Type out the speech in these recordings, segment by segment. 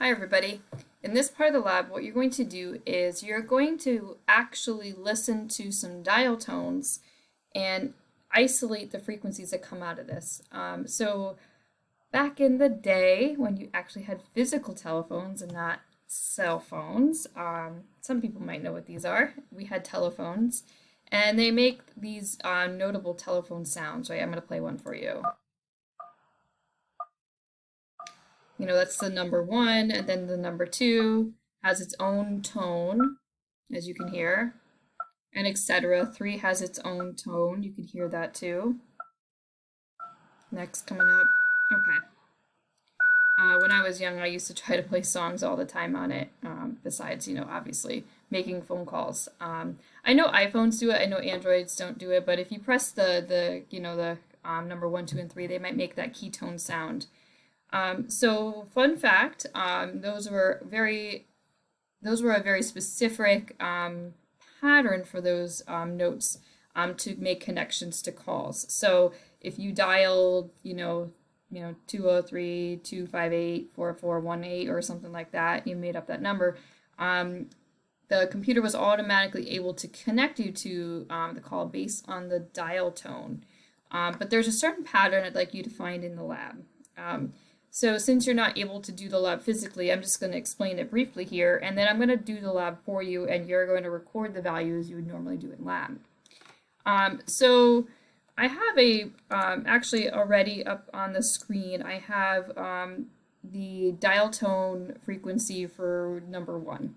Hi everybody. In this part of the lab, what you're going to do is you're going to actually listen to some dial tones and isolate the frequencies that come out of this. So back in the day when you actually had physical telephones and not cell phones, some people might know what these are. We had telephones and they make these notable telephone sounds, right? I'm going to play one for you. That's the number one, and then the number two has its own tone, as you can hear, and etc. Three has its own tone. You can hear that too. Next coming up. Okay. When I was young, I used to try to play songs all the time on it, besides, obviously making phone calls. I know iPhones do it, I know Androids don't do it, but if you press the number one, two, and three, they might make that ketone sound. So fun fact, those were a very specific pattern for those notes to make connections to calls. So if you dialed, 203, 258, 4418 or something like that, you made up that number, the computer was automatically able to connect you to the call based on the dial tone. But there's a certain pattern I'd like you to find in the lab. So since you're not able to do the lab physically, I'm just going to explain it briefly here, and then I'm going to do the lab for you, and you're going to record the values you would normally do in lab. So I have actually already up on the screen, I have the dial tone frequency for number one.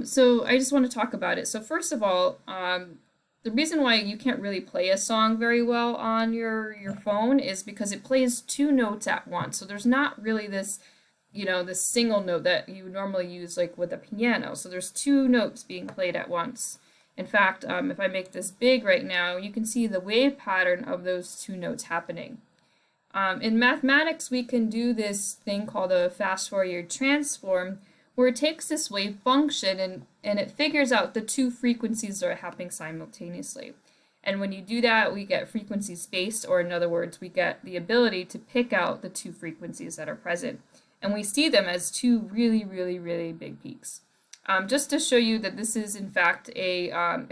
So I just want to talk about it. So first of all, the reason why you can't really play a song very well on your phone is because it plays two notes at once. So there's not really this, this single note that you normally use like with a piano. So there's two notes being played at once. In fact, if I make this big right now, you can see the wave pattern of those two notes happening. In mathematics, we can do this thing called a fast Fourier transform, where it takes this wave function and it figures out the two frequencies that are happening simultaneously. And when you do that, we get frequency space, or in other words, we get the ability to pick out the two frequencies that are present. And we see them as two really, really, really big peaks. Just to show you that this is in fact a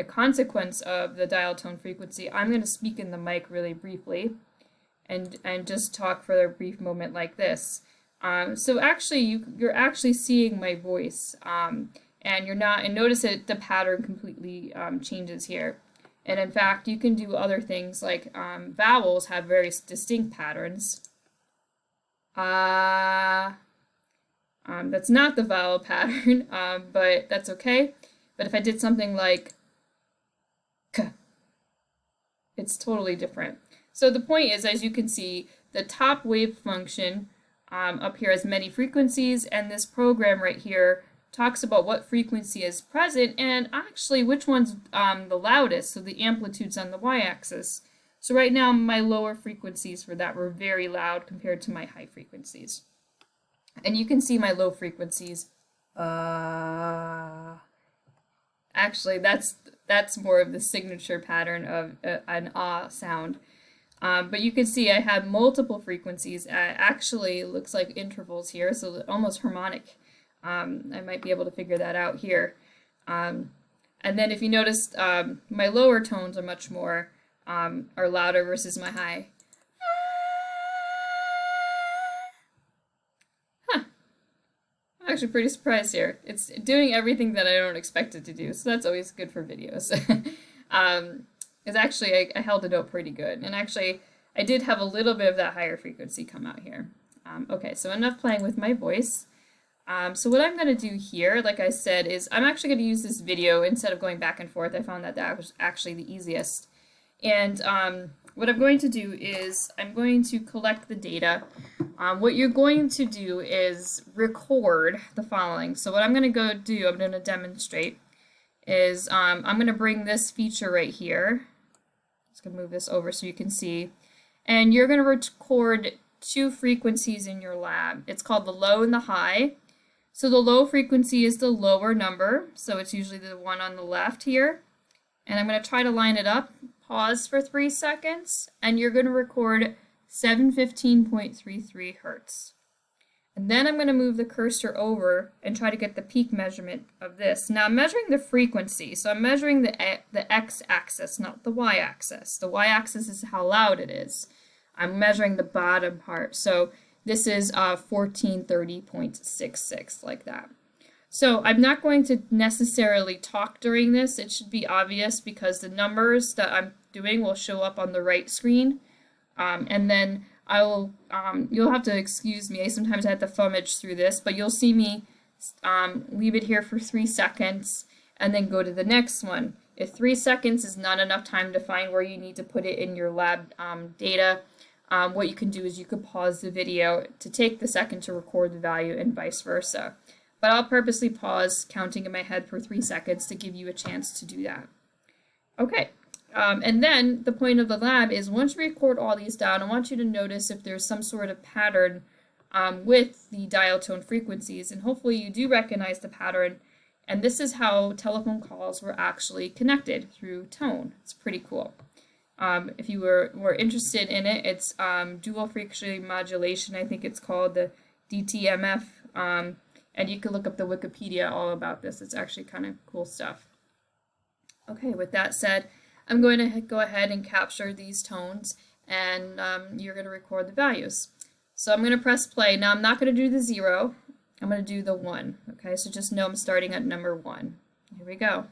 consequence of the dial tone frequency, I'm going to speak in the mic really briefly and just talk for a brief moment like this. So actually, you're actually seeing my voice, and you're not. And notice that the pattern completely changes here. And in fact, you can do other things like vowels have very distinct patterns. That's not the vowel pattern, but that's okay. But if I did something like k, it's totally different. So the point is, as you can see, the top wave function up here has many frequencies, and this program right here talks about what frequency is present and actually which one's the loudest, so the amplitudes on the y-axis. So right now my lower frequencies for that were very loud compared to my high frequencies. And you can see my low frequencies. Actually, that's more of the signature pattern of an ah sound. But you can see I have multiple frequencies. Actually, it looks like intervals here, so almost harmonic. I might be able to figure that out here. And then if you notice, my lower tones are much more, are louder versus my high. Huh. I'm actually pretty surprised here. It's doing everything that I don't expect it to do, so that's always good for videos. Because actually I held the note pretty good. And actually, I did have a little bit of that higher frequency come out here. Okay, so enough playing with my voice. So what I'm going to do here, like I said, is I'm actually going to use this video instead of going back and forth. I found that that was actually the easiest. And what I'm going to do is I'm going to collect the data. What you're going to do is record the following. So what I'm going to go do, I'm going to demonstrate, is I'm going to bring this feature right here. Just going to move this over so you can see. And you're going to record two frequencies in your lab. It's called the low and the high. So the low frequency is the lower number, so it's usually the one on the left here. And I'm going to try to line it up. Pause for 3 seconds, and you're going to record 715.33 hertz. And then I'm going to move the cursor over and try to get the peak measurement of this. Now I'm measuring the frequency, so I'm measuring the x-axis, not the y-axis. The y-axis is how loud it is. I'm measuring the bottom part. So this is 1430.66, like that. So I'm not going to necessarily talk during this. It should be obvious because the numbers that I'm doing will show up on the right screen. And then I will, you'll have to excuse me. Sometimes I have to fummage through this, but you'll see me leave it here for 3 seconds and then go to the next one. If 3 seconds is not enough time to find where you need to put it in your lab data, what you can do is you could pause the video to take the second to record the value and vice versa. But I'll purposely pause counting in my head for 3 seconds to give you a chance to do that. Okay. And then the point of the lab is once you record all these down, I want you to notice if there's some sort of pattern with the dial tone frequencies, and hopefully you do recognize the pattern. And this is how telephone calls were actually connected through tone. It's pretty cool. If you were interested in it, it's dual frequency modulation. I think it's called the DTMF, and you can look up the Wikipedia all about this. It's actually kind of cool stuff. Okay, with that said, I'm going to go ahead and capture these tones, and you're going to record the values. So I'm going to press play. Now I'm not going to do the 0. I'm going to do the 1. Okay, so just know I'm starting at number 1. Here we go.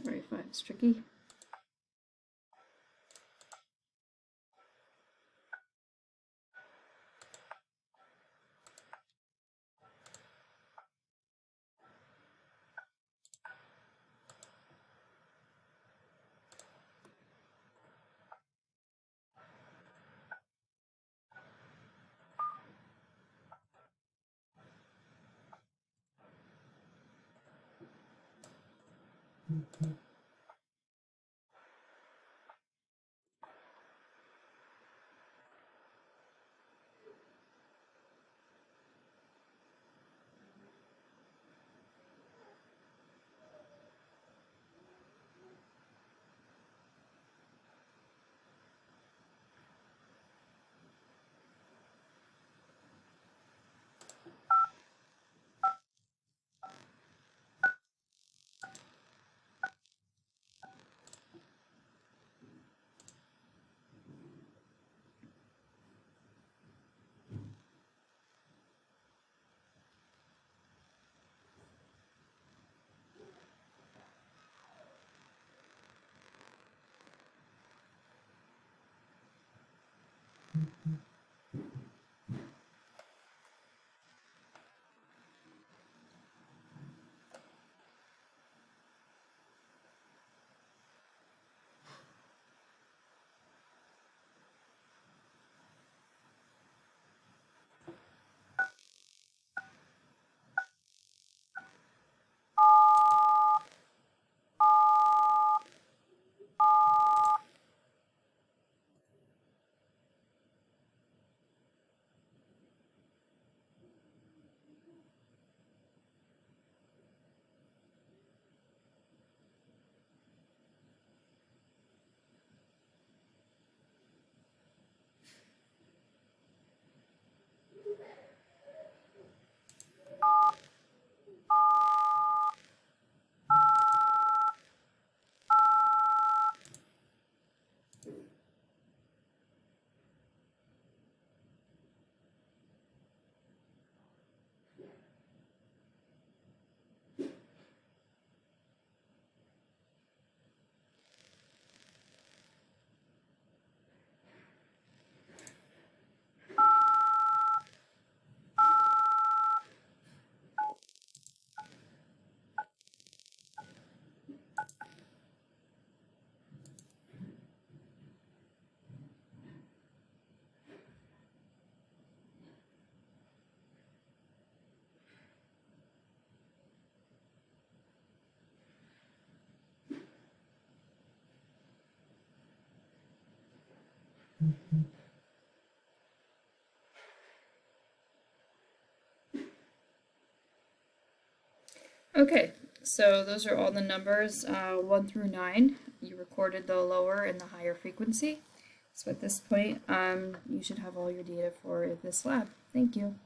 Sorry if it's tricky. Okay, so those are all the numbers 1 through 9. You recorded the lower and the higher frequency. So at this point, you should have all your data for this lab. Thank you.